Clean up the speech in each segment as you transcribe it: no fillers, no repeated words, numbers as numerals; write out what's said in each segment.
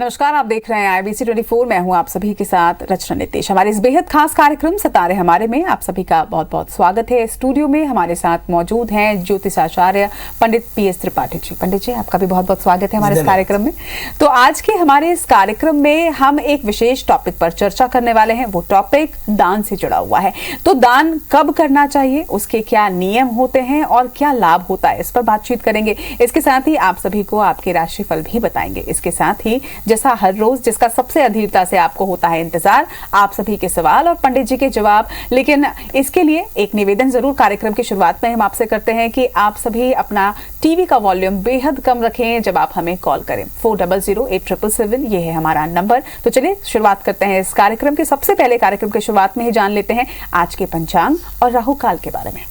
नमस्कार, आप देख रहे हैं IBC 24। मैं हूं आप सभी के साथ रचना नितेश। हमारे इस बेहद खास कार्यक्रम सितारे हमारे में आप सभी का बहुत बहुत स्वागत है। स्टूडियो में हमारे साथ मौजूद हैं ज्योतिषाचार्य पंडित PS त्रिपाठी जी। पंडित जी, आपका भी बहुत बहुत स्वागत है हमारे इस कार्यक्रम में। तो आज के हमारे इस कार्यक्रम में हम एक विशेष टॉपिक पर चर्चा करने वाले हैं। वो टॉपिक दान से जुड़ा हुआ है। तो दान कब करना चाहिए, उसके क्या नियम होते हैं और क्या लाभ होता है, इस पर बातचीत करेंगे। इसके साथ ही आप सभी को आपके राशिफल भी बताएंगे। इसके साथ ही जैसा हर रोज जिसका सबसे अधीरता से आपको होता है इंतजार, आप सभी के सवाल और पंडित जी के जवाब। लेकिन इसके लिए एक निवेदन जरूर कार्यक्रम की शुरुआत में हम आपसे करते हैं कि आप सभी अपना टीवी का वॉल्यूम बेहद कम रखें जब आप हमें कॉल करें। 400877 ये है हमारा नंबर। तो चलिए शुरुआत करते हैं इस कार्यक्रम के। सबसे पहले कार्यक्रम की शुरुआत में ही जान लेते हैं आज के पंचांग और राहु काल के बारे में।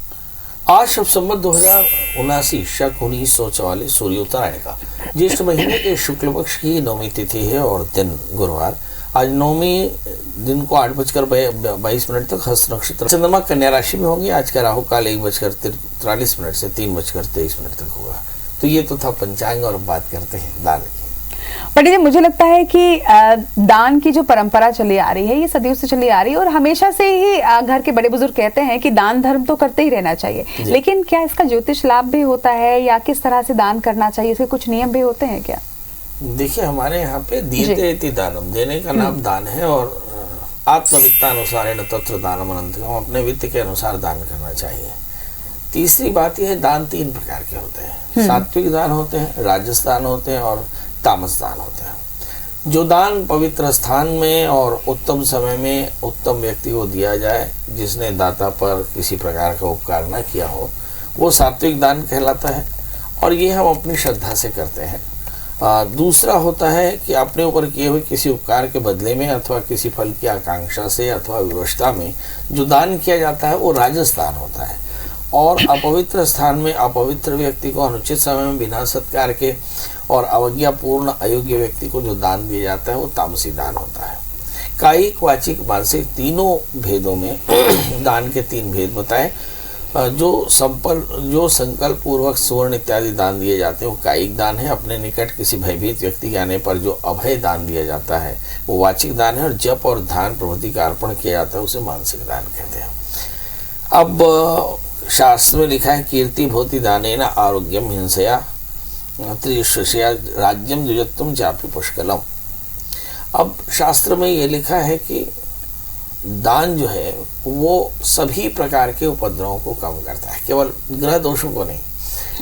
आज शुभ संवत 2079 शक 1944 सूर्य उत्तरायण का ज्येष्ठ महीने के शुक्ल पक्ष की नवमी तिथि है और दिन गुरुवार। आज नवमी दिन को 8:22 तक हस्त नक्षत्र चंद्रमा कन्या राशि में होंगे। आज का राहु काल 1:43 से 3:23 तक होगा। तो ये तो था पंचांग और बात करते हैं दान की। पंडित जी, मुझे लगता है कि दान की जो परंपरा चली आ रही है ये सदियों से चली आ रही है और हमेशा से ही घर के बड़े बुजुर्ग कहते हैं कि दान धर्म तो करते ही रहना चाहिए। लेकिन क्या इसका ज्योतिष लाभ भी होता है या किस तरह से दान करना चाहिए, इसके कुछ नियम भी होते हैं क्या? देखिए, हमारे यहाँ पे दीयते इति दानम, देने का नाम दान है और आत्मवित्तानुसारेण तत्र दानम अनंतम, हम अपने वित्त के अनुसार दान करना चाहिए। तीसरी बात यह है, दान 3 प्रकार के होते हैं। सात्विक दान होते हैं, राजस दान होते हैं और तामस दान होते हैं। जो दान पवित्र स्थान में और उत्तम समय में उत्तम व्यक्ति को दिया जाए, जिसने दाता पर किसी प्रकार का उपकार न किया हो, वो सात्विक दान कहलाता है और ये हम अपनी श्रद्धा से करते हैं। दूसरा होता है कि अपने ऊपर किए हुए किसी उपकार के बदले में अथवा किसी फल की आकांक्षा से अथवा विवशता में जो दान किया जाता है वो राजस दान होता है। और अपवित्र स्थान में अपवित्र व्यक्ति को अनुचित समय में बिना सत्कार के और अवज्ञापूर्ण अयोग्य व्यक्ति को जो दान दिया जाता है वो तामसी दान होता है। कायिक, वाचिक, मानसिक तीनों भेदों में दान के 3 भेद बताए। जो संकल्प पूर्वक सुवर्ण इत्यादि दान दिए जाते हैं वो कायिक दान है। अपने निकट किसी भयभीत व्यक्ति के आने पर जो अभय दान दिया जाता है वो वाचिक दान है। और जप और ध्यान प्रभृति का अर्पण किया जाता है उसे मानसिक दान कहते हैं। अब शास्त्र में लिखा है, कीर्ति भूति दानेन आरोग्यम हिंसया त्रिशया राज्यम द्विजत्वम चापि पुष्कलम। अब शास्त्र में ये लिखा है कि दान जो है वो सभी प्रकार के उपद्रवों को कम करता है, केवल ग्रह दोषों को नहीं,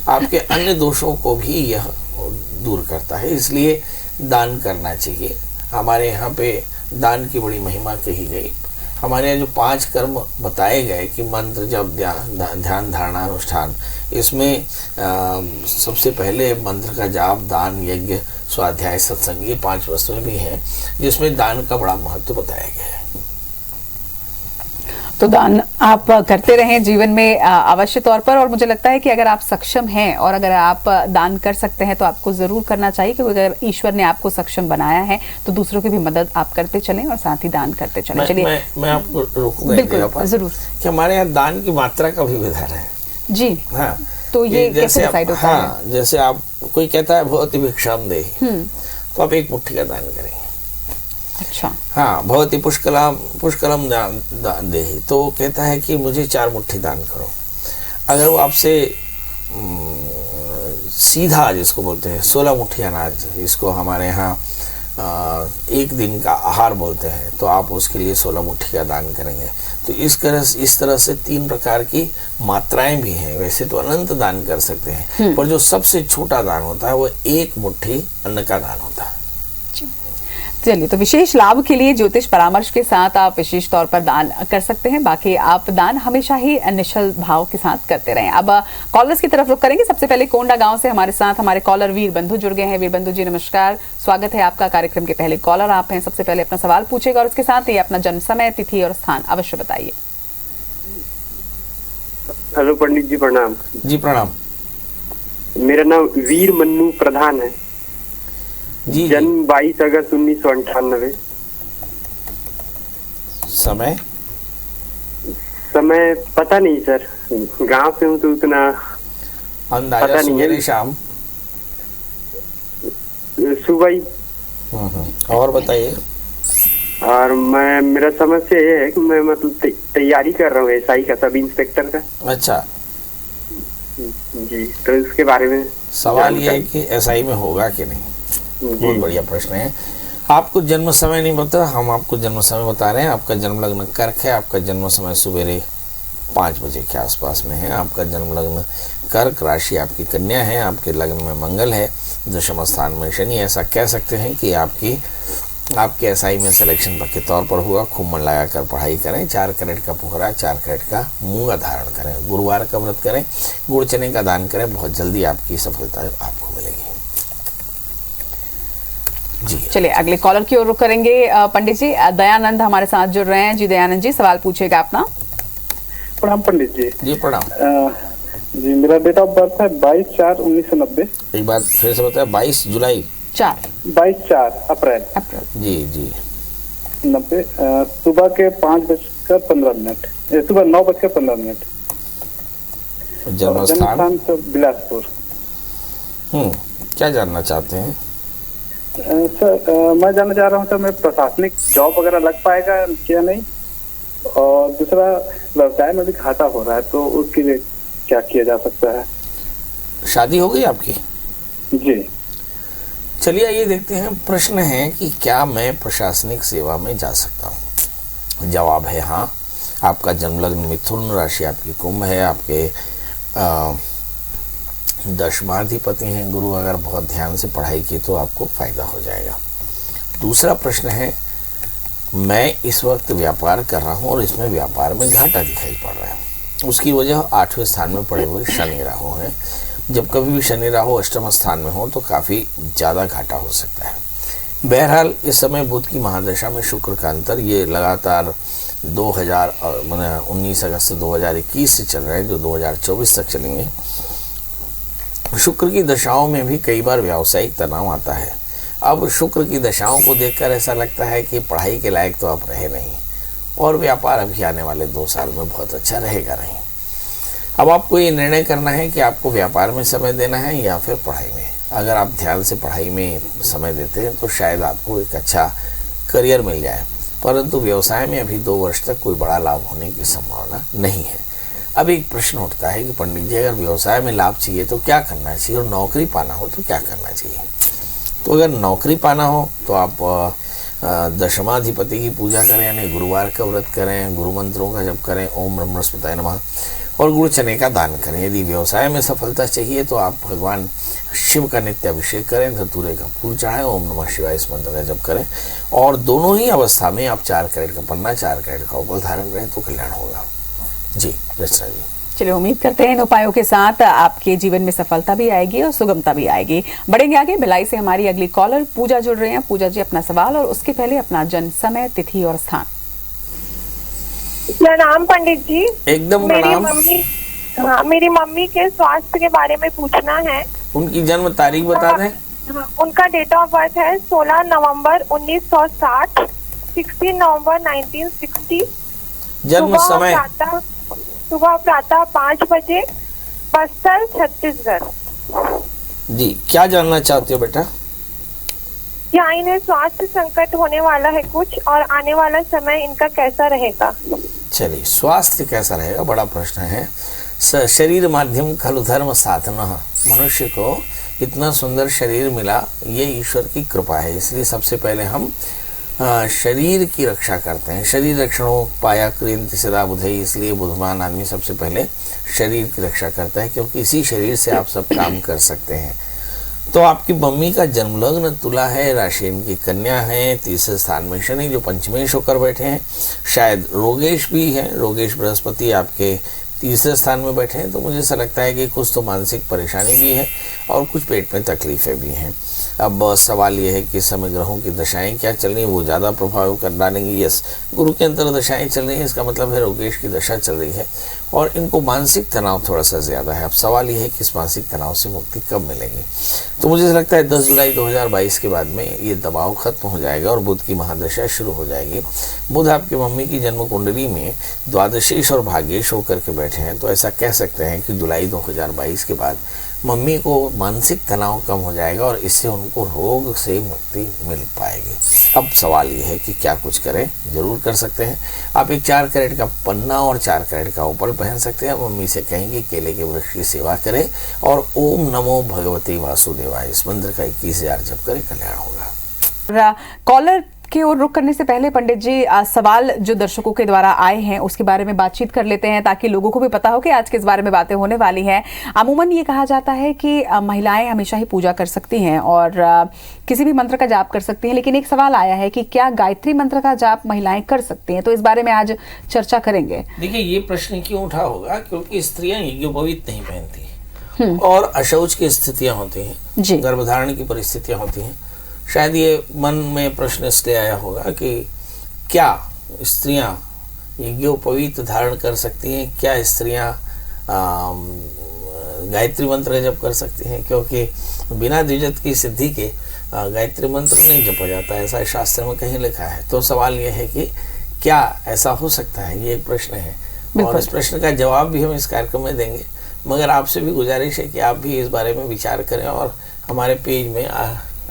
आपके अन्य दोषों को भी यह दूर करता है। इसलिए दान करना चाहिए। हमारे यहाँ पे दान की बड़ी महिमा कही गई। हमारे यहाँ जो 5 कर्म बताए गए कि मंत्र, जप, ध्यान, धारणा, अनुष्ठान, इसमें सबसे पहले मंत्र का जाप, दान, यज्ञ, स्वाध्याय, सत्संग, ये 5 वस्तुएं भी हैं जिसमें दान का बड़ा महत्व बताया गया है। तो दान आप करते रहें जीवन में अवश्य तौर पर। और मुझे लगता है कि अगर आप सक्षम हैं और अगर आप दान कर सकते हैं तो आपको जरूर करना चाहिए, क्योंकि अगर ईश्वर ने आपको सक्षम बनाया है तो दूसरों की भी मदद आप करते चलें और साथ ही दान करते चलें। चलिए मैं आपको रोकूंगा, बिल्कुल जरूर, कि हमारे यहाँ दान की मात्रा का भी विधान है जी। हाँ, तो ये कैसे डिसाइड होता है? हाँ, जैसे आप कोई कहता है भवति भिक्षाम देहि, तो आप 1 मुट्ठी का दान करेंगे। अच्छा, हाँ, भवति पुष्कलम देहि, तो वो कहता है कि मुझे 4 मुट्ठी दान करो। अगर वो आपसे सीधा, जिसको बोलते हैं 16 मुट्ठी अनाज, जिसको हमारे यहाँ 1 दिन का आहार बोलते हैं, तो आप उसके लिए 16 मुट्ठी का दान करेंगे। तो इस तरह से 3 प्रकार की मात्राएं भी हैं। वैसे तो अनंत दान कर सकते हैं, पर जो सबसे छोटा दान होता है वो 1 मुट्ठी अन्न का दान होता है। चलिए, तो विशेष लाभ के लिए ज्योतिष परामर्श के साथ आप विशेष तौर पर दान कर सकते हैं। बाकी आप दान हमेशा ही निश्चल भाव के साथ करते रहें। अब कॉलर्स की तरफ रुख करेंगे। सबसे पहले कोंडा गांव से हमारे साथ हमारे कॉलर वीर बंधु जुड़ गए हैं। वीर बंधु जी, नमस्कार, स्वागत है आपका। कार्यक्रम के पहले कॉलर आप हैं। सबसे पहले अपना सवाल पूछेगा और उसके साथ ही अपना जन्म समय, तिथि और स्थान अवश्य बताइए। हेलो पंडित जी, प्रणाम। जी प्रणाम। मेरा नाम वीर मन्नू प्रधान है जी। जन्म 22 अगस्त 1998। समय पता नहीं सर, गांव से हूँ तो उतना अंदाजा पता नहीं है। शाम सुबह ही और बताइए। और मेरा समस्या ये है कि मैं मतलब तैयारी कर रहा हूँ एसआई का, सब इंस्पेक्टर का। अच्छा जी, तो इसके बारे में सवाल ये है कि एसआई में होगा कि नहीं। बहुत बढ़िया प्रश्न है। आपको जन्म समय नहीं पता, हम आपको जन्म समय बता रहे हैं। आपका जन्म लग्न कर्क है, आपका जन्म समय सवेरे 5 बजे के आसपास में है। आपका जन्म लग्न कर्क, राशि आपकी कन्या है, आपके लग्न में मंगल है, दशम स्थान में शनि। ऐसा कह सकते हैं कि आपके एसआई में सिलेक्शन पक्के तौर पर हुआ। खूब मन लगा कर पढ़ाई करें। 4 कैरेट का पोखरा, 4 कैरेट का मूंगा धारण करें, गुरुवार का व्रत करें, गुड़ चने का दान करें। बहुत जल्दी आपकी सफलता आपको मिलेगी। जी चलिए अगले कॉलर की ओर रुख करेंगे। पंडित जी, दयानंद हमारे साथ जुड़ रहे हैं। जी दयानंद जी, सवाल पूछेगा अपना। प्रणाम पंडित जी। जी प्रणाम। जी, मेरा डेट ऑफ बर्थ है 22/4/1990। एक बार फिर से बताया। 22 जुलाई 22/4 अप्रैल जी जी 90। सुबह के 5:15, सुबह 9:15। जन्म स्थान तो बिलासपुर। क्या जानना चाहते हैं? सर मैं जानना चाह रहा हूँ सर, मैं प्रशासनिक जॉब वगैरह लग पाएगा क्या नहीं, और दूसरा व्यवसाय में भी घाटा हो रहा है, तो उसके लिए क्या किया जा सकता है? शादी हो गई आपकी? जी। चलिए आइए देखते हैं। प्रश्न है कि क्या मैं प्रशासनिक सेवा में जा सकता हूँ? जवाब है हाँ। आपका जन्म लग्न मिथुन, राशि आपकी कुंभ है, आपके दशमाधिपति हैं गुरु। अगर बहुत ध्यान से पढ़ाई की तो आपको फायदा हो जाएगा। दूसरा प्रश्न है, मैं इस वक्त व्यापार कर रहा हूँ और इसमें व्यापार में घाटा दिखाई पड़ रहा है। उसकी वजह 8वें स्थान में पड़े हुए शनि राहु है। जब कभी भी शनि राहु अष्टम स्थान में हो तो काफ़ी ज़्यादा घाटा हो सकता है। बहरहाल इस समय बुध की महादशा में शुक्र का अंतर ये लगातार 19 अगस्त 2021 से चल रहे हैं, जो 2024 तक चलेंगे। शुक्र की दशाओं में भी कई बार व्यावसायिक तनाव आता है। अब शुक्र की दशाओं को देखकर ऐसा लगता है कि पढ़ाई के लायक तो आप रहे नहीं, और व्यापार अभी आने वाले 2 साल में बहुत अच्छा रहेगा नहीं। अब आपको ये निर्णय करना है कि आपको व्यापार में समय देना है या फिर पढ़ाई में। अगर आप ध्यान से पढ़ाई में समय देते हैं तो शायद आपको एक अच्छा करियर मिल जाए, परंतु व्यवसाय में अभी 2 वर्ष तक कोई बड़ा लाभ होने की संभावना नहीं है। अब एक प्रश्न उठता है कि पंडित जी, अगर व्यवसाय में लाभ चाहिए तो क्या करना चाहिए, और नौकरी पाना हो तो क्या करना चाहिए? तो अगर नौकरी पाना हो तो आप दशमाधिपति की पूजा करें, यानी गुरुवार का व्रत करें, गुरु मंत्रों का जप करें, ओम ब्रह्मस्पताय नमः, और गुड़ चने का दान करें। यदि व्यवसाय में सफलता चाहिए तो आप भगवान शिव का नित्य अभिषेक करें, धतूरे का फूल चढ़ाएं, ओम नमः शिवाय इस मंत्र का जप करें, और दोनों ही अवस्था में आप 4 कैरेट का पन्ना, 4 कैरेट का उपल धारण करें तो कल्याण होगा। जी रचना जी। चलिए उम्मीद करते हैं इन उपायों के साथ आपके जीवन में सफलता भी आएगी और सुगमता भी आएगी। बढ़ेंगे आगे। भिलाई से हमारी अगली कॉलर पूजा जुड़ रहे हैं। पूजा जी, अपना सवाल और उसके पहले अपना जन्म समय, तिथि और स्थान। प्रणाम पंडित जी। एकदम प्रणाम। मेरी मम्मी के स्वास्थ्य के बारे में पूछना है। उनकी जन्म तारीख बता दें। उनका डेट ऑफ बर्थ है 16 नवंबर 1960, 16 नवंबर 1960। जन्म समय सुबह प्रातः 5 बजे, बस्तर छत्तीसगढ़। जी, क्या जानना चाहते हो बेटा? क्या इन्हें स्वास्थ्य संकट होने वाला है कुछ, और आने वाला समय इनका कैसा रहेगा? चलिए, स्वास्थ्य कैसा रहेगा, बड़ा प्रश्न है। शरीर माध्यम खलु धर्म साधनः। मनुष्य को इतना सुंदर शरीर मिला, ये ईश्वर की कृपा है। इसलिए सबसे पहले हम शरीर की रक्षा करते हैं। शरीर रक्षणों पाया क्रियन्ति सदा बुधई। इसलिए बुद्धिमान आदमी सबसे पहले शरीर की रक्षा करता है, क्योंकि इसी शरीर से आप सब काम कर सकते हैं। तो आपकी मम्मी का जन्म लग्न तुला है, राशि इनकी कन्या है, 3रे स्थान में शनि जो पंचमेश होकर बैठे हैं। शायद रोगेश भी है, रोगेश बृहस्पति आपके 3रे स्थान में बैठे हैं। तो मुझे ऐसा लगता है कि कुछ तो मानसिक परेशानी भी है और कुछ पेट में तकलीफें भी हैं। अब सवाल यह है कि समय ग्रहों की दशाएं क्या चल रही हैं, वो ज़्यादा प्रभाव कर डालेंगी। यस, गुरु के अंतर दशाएं चल रही हैं, इसका मतलब है रोगेश की दशा चल रही है और इनको मानसिक तनाव थोड़ा सा ज़्यादा है। अब सवाल यह है कि इस मानसिक तनाव से मुक्ति कब मिलेगी? तो मुझे ऐसा लगता है 10 जुलाई 2022 के बाद में ये दबाव खत्म हो जाएगा और बुध की महादशा शुरू हो जाएगी। बुध आपकी मम्मी की जन्म कुंडली में द्वादशेश और भाग्येश होकर के बैठे हैं, तो ऐसा कह सकते हैं कि जुलाई 2022 के बाद मम्मी को मानसिक तनाव कम हो जाएगा और इससे उनको रोग से मुक्ति मिल पाएगी। अब सवाल ये है कि क्या कुछ करें। जरूर कर सकते हैं। आप एक 4 कैरेट का पन्ना और 4 कैरेट का उपल पहन सकते हैं। मम्मी से कहेंगे केले के वृक्ष की सेवा करें और ओम नमो भगवती वासुदेवाय इस मंत्र का 21,000 जप करें, कल्याण होगा। कॉलर की ओर रुख करने से पहले पंडित जी, सवाल जो दर्शकों के द्वारा आए हैं उसके बारे में बातचीत कर लेते हैं ताकि लोगों को भी पता हो कि आज किस बारे में बातें होने वाली हैं। अमूमन ये कहा जाता है कि महिलाएं हमेशा ही पूजा कर सकती हैं और किसी भी मंत्र का जाप कर सकती हैं, लेकिन एक सवाल आया है कि क्या गायत्री मंत्र का जाप महिलाएं कर सकती हैं? तो इस बारे में आज चर्चा करेंगे। देखिए, ये प्रश्न क्यों उठा होगा, क्योंकि स्त्रियां यज्ञोपवीत नहीं पहनती और अशौच की स्थितियां होती हैं, गर्भधारण की परिस्थितियां होती हैं। शायद ये मन में प्रश्न इसलिए आया होगा कि क्या स्त्रियां यज्ञोपवीत धारण कर सकती हैं, क्या स्त्रियां गायत्री मंत्र जप कर सकती हैं, क्योंकि बिना द्विजत की सिद्धि के गायत्री मंत्र नहीं जपा जाता, ऐसा शास्त्र में कहीं लिखा है। तो सवाल यह है कि क्या ऐसा हो सकता है, ये एक प्रश्न है और इस प्रश्न का जवाब भी हम इस कार्यक्रम में देंगे। मगर आपसे भी गुजारिश है कि आप भी इस बारे में विचार करें और हमारे पेज में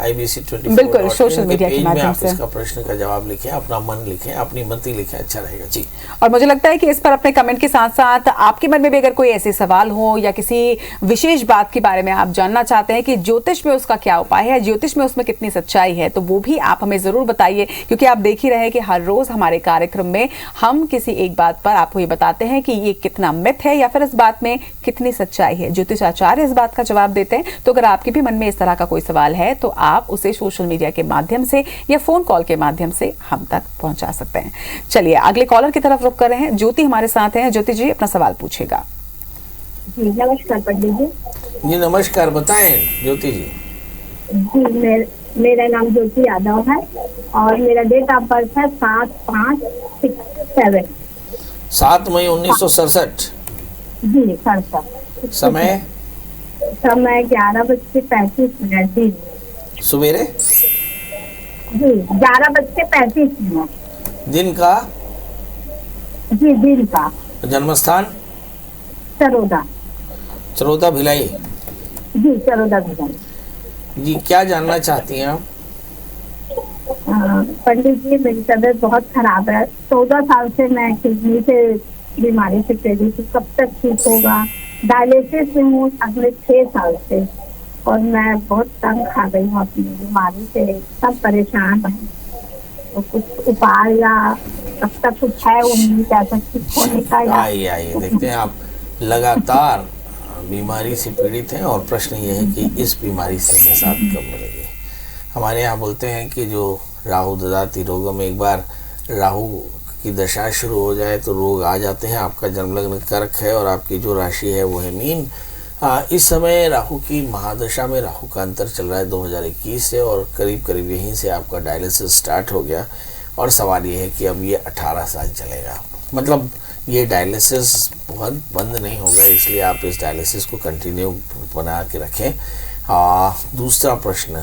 IBC24 बिल्कुल सोशल मीडिया के माध्यम से इसका प्रश्न का जवाब लिखें, अपना मन लिखें, अपनी मति लिखें, अच्छा रहेगा जी। और मुझे लगता है कि इस पर अपने कमेंट के साथ साथ आपके मन में भी अगर कोई ऐसे सवाल हो या किसी विशेष बात के बारे में आप जानना चाहते हैं कि ज्योतिष में उसका क्या उपाय है, ज्योतिष में उसमें कितनी सच्चाई है, तो वो भी आप हमें जरूर बताइए, क्योंकि आप देख ही रहे कि हर रोज हमारे कार्यक्रम में हम किसी एक बात पर आपको ये बताते हैं कि ये कितना मिथ है या फिर इस बात में कितनी सच्चाई है। ज्योतिष आचार्य इस बात का जवाब देते हैं। तो अगर आपके भी मन में इस तरह का कोई सवाल है तो आप उसे सोशल मीडिया के माध्यम से या फोन कॉल के माध्यम से हम तक पहुंचा सकते हैं। चलिए अगले कॉलर की तरफ रुख कर रहे हैं। ज्योति हमारे साथ हैं। ज्योति जी अपना सवाल पूछिएगा। जी नमस्कार पंडित जी। जी नमस्कार, बताएं ज्योति जी। जी मेरा नाम ज्योति यादव है और मेरा डेट ऑफ बर्थ है 7/5/67। 7 मई 1967। जी 67। समय 11:35 जी सवेरे। जी 11:35। दिन का? जी दिन का। जन्मस्थान? चरोदा भिलाई। जी चरोदा भिलाई। जी क्या जानना चाहती हैं आप? पंडित जी मेरी तबीयत बहुत खराब है। 14 साल से मैं किडनी से बीमारी से पीड़ित हूँ। कब तक ठीक होगा? डायलिसिस में हूँ अगले 6 साल से और मैं बहुत तंग खा गई हूँ अपनी बीमारी से। सब परेशान है, तो कुछ उपाय या कब तक कुछ है उम्मीद ऐसा ठीक होने का? आइए देखते हैं। आप लगातार बीमारी से पीड़ित हैं और प्रश्न ये है कि इस बीमारी से निजात कब मिलेगी। हमारे यहाँ बोलते हैं कि जो राहु ददाती रोगों में एक बार राहु की दशा शुरू हो जाए तो रोग आ जाते हैं। आपका जन्म लग्न कर्क है और आपकी जो राशि है वो है मीन। इस समय राहु की महादशा में राहु का अंतर चल रहा है 2021 से और करीब करीब यहीं से आपका डायलिसिस स्टार्ट हो गया और सवाल ये है कि अब ये 18 साल चलेगा। मतलब ये डायलिसिस बहुत बंद नहीं होगा, इसलिए आप इस डायलिसिस को कंटिन्यू बना के रखें। दूसरा प्रश्न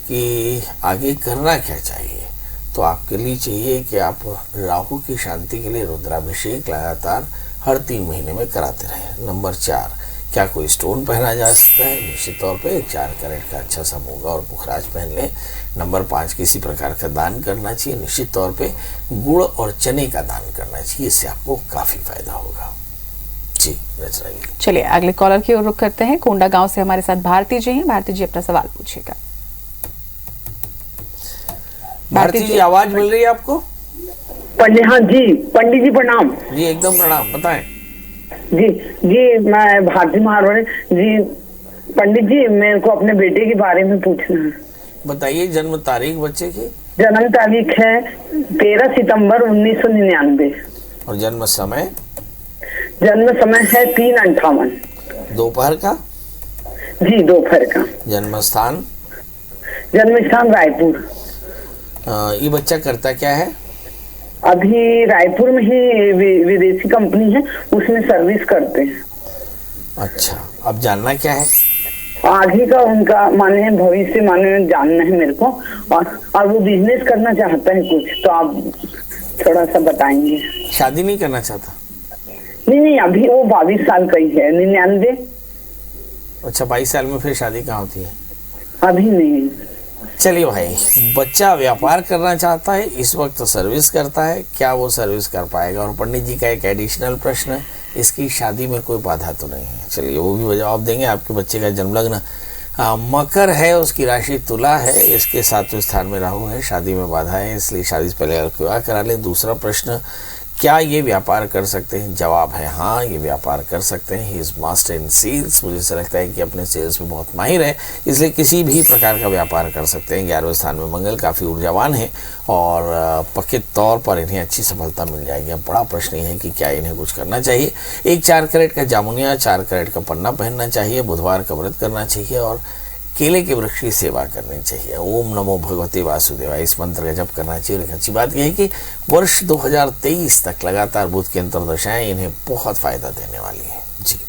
कि आगे करना क्या चाहिए, तो आपके लिए चाहिए कि आप राहु की शांति के लिए रुद्राभिषेक लगातार हर 3 महीने में कराते रहें। नंबर 4, क्या कोई स्टोन पहना जा सकता है? निश्चित तौर पे 4 कैरेट का अच्छा सा मोगा और पुखराज पहन लें। नंबर 5, किसी प्रकार का दान करना चाहिए। निश्चित तौर पे गुड़ और चने का दान करना चाहिए, इससे आपको काफी फायदा होगा जी। रचनाइए। चलिए अगले कॉलर की ओर रुख करते हैं। कोंडा गांव से हमारे साथ भारती जी हैं। भारती जी अपना सवाल पूछिएगा। भारती जी आवाज मिल रही है आपको? हाँ जी पंडित जी प्रणाम। जी एकदम प्रणाम, बताएं। जी मैं भारती मारवाड़ी जी। पंडित जी मेरे को अपने बेटे के बारे में पूछना है। बताइए। जन्म तारीख बच्चे की? जन्म तारीख है 13 सितंबर 1999 और जन्म समय? जन्म समय है 3:58 दोपहर का? जी दोपहर का। जन्म स्थान? जन्म स्थान रायपुर। ये बच्चा करता क्या है? अभी रायपुर में ही विदेशी कंपनी है उसमें सर्विस करते हैं। अच्छा, अब जानना क्या है? आगे का उनका माने भविष्य माने जानना है मेरे को और वो बिजनेस करना चाहता है कुछ, तो आप थोड़ा सा बताएंगे। शादी नहीं करना चाहता? नहीं अभी वो 22 साल का ही है। 99 अच्छा, 22 साल में फिर शादी कहाँ होती है? अभी नहीं। चलिए भाई, बच्चा व्यापार करना चाहता है, इस वक्त सर्विस करता है, क्या वो सर्विस कर पाएगा? और पंडित जी का एक एडिशनल प्रश्न है, इसकी शादी में कोई बाधा तो नहीं है? चलिए वो भी जवाब देंगे। आपके बच्चे का जन्म लग्न मकर है, उसकी राशि तुला है, इसके 7वें स्थान में राहु है, शादी में बाधा है, इसलिए शादी से पहले विवाह करा ले। दूसरा प्रश्न, क्या ये व्यापार कर सकते हैं? जवाब है हाँ, ये व्यापार कर सकते हैं। He is master in sales, मुझे ऐसा लगता है कि अपने सेल्स में बहुत माहिर है, इसलिए किसी भी प्रकार का व्यापार कर सकते हैं। 11वें स्थान में मंगल काफ़ी ऊर्जावान है और पक्के तौर पर इन्हें अच्छी सफलता मिल जाएगी। अब बड़ा प्रश्न ये है कि क्या इन्हें कुछ करना चाहिए। एक 4 कैरेट का जामुनिया, 4 कैरेट का पन्ना पहनना चाहिए, बुधवार का व्रत करना चाहिए और केले के वृक्ष की सेवा करनी चाहिए। ओम नमो भगवते वासुदेवाय, इस मंत्र का जप करना चाहिए। और अच्छी बात यह है कि वर्ष 2023 तक लगातार बुध की अंतर्दशाएं इन्हें बहुत फायदा देने वाली है जी।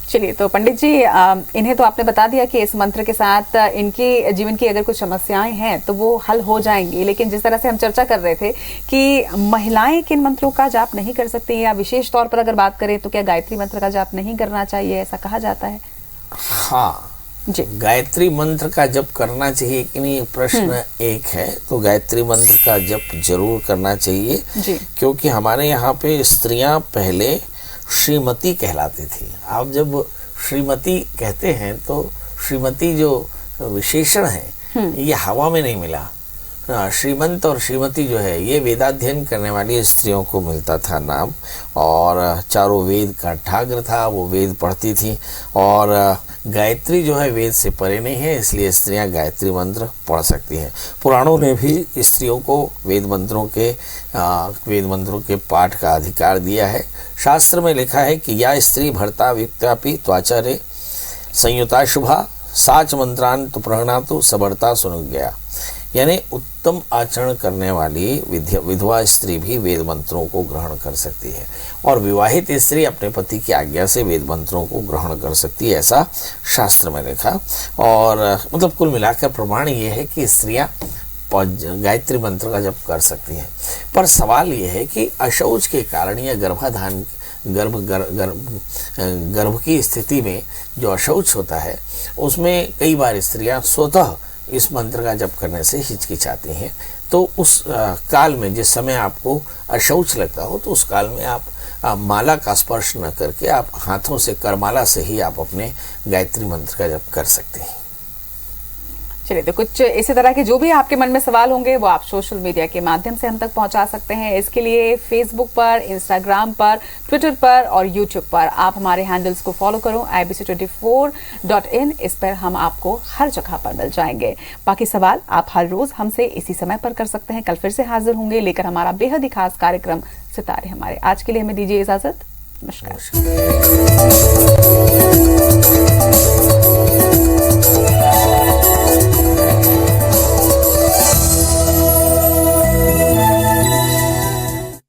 चलिए, तो पंडित जी इन्हें तो आपने बता दिया कि इस मंत्र के साथ इनकी जीवन की अगर कुछ समस्याएं हैं तो वो हल हो जाएंगी, लेकिन जिस तरह से हम चर्चा कर रहे थे कि महिलाएं किन मंत्रों का जाप नहीं कर सकती, या विशेष तौर पर अगर बात करें तो क्या गायत्री मंत्र का जाप नहीं करना चाहिए, ऐसा कहा जाता है? हाँ जी, गायत्री मंत्र का जप करना चाहिए कि नहीं, प्रश्न एक है। तो गायत्री मंत्र का जप जरूर करना चाहिए जी। क्योंकि हमारे यहाँ पे स्त्रियां पहले श्रीमती कहलाती थी। आप जब श्रीमती कहते हैं तो श्रीमती जो विशेषण है ये हवा में नहीं मिला। श्रीमंत और श्रीमती जो है ये वेदाध्ययन करने वाली स्त्रियों को मिलता था नाम, और चारों वेद का ठाग्र था, वो वेद पढ़ती थी। और गायत्री जो है वेद से परे नहीं है, इसलिए स्त्रियां गायत्री मंत्र पढ़ सकती हैं। पुराणों ने भी स्त्रियों को वेद मंत्रों के पाठ का अधिकार दिया है। शास्त्र में लिखा है कि या स्त्री भर्ता वित्तापि त्वाचारे संयुता शुभा साच मंत्रान तो प्रहणातु सबरता सुन गया, यानी उत्तम आचरण करने वाली विधवा स्त्री भी वेद मंत्रों को ग्रहण कर सकती है और विवाहित स्त्री अपने पति की आज्ञा से वेद मंत्रों को ग्रहण कर सकती है, ऐसा शास्त्र में लिखा। और मतलब कुल मिलाकर प्रमाण ये है कि स्त्रियां गायत्री मंत्र का जप कर सकती हैं। पर सवाल ये है कि अशौच के कारण या गर्भाधान गर्भ की स्थिति में जो अशौच होता है उसमें कई बार स्त्रियां स्वतः इस मंत्र का जप करने से हिचकिचाती हैं। तो उस काल में जिस समय आपको अशौच लगता हो तो उस काल में आप माला का स्पर्श न करके आप हाथों से करमाला से ही आप अपने गायत्री मंत्र का जप कर सकते हैं। चलिए, तो कुछ इसी तरह के जो भी आपके मन में सवाल होंगे वो आप सोशल मीडिया के माध्यम से हम तक पहुंचा सकते हैं। इसके लिए फेसबुक पर, इंस्टाग्राम पर, ट्विटर पर और यूट्यूब पर आप हमारे हैंडल्स को फॉलो करो, ibc24.in। इस पर हम आपको हर जगह पर मिल जाएंगे। बाकी सवाल आप हर रोज हमसे इसी समय पर कर सकते हैं। कल फिर से हाजिर होंगे लेकर हमारा बेहद ही खास कार्यक्रम सितारे हमारे। आज के लिए हमें दीजिए इजाजत। नमस्कार।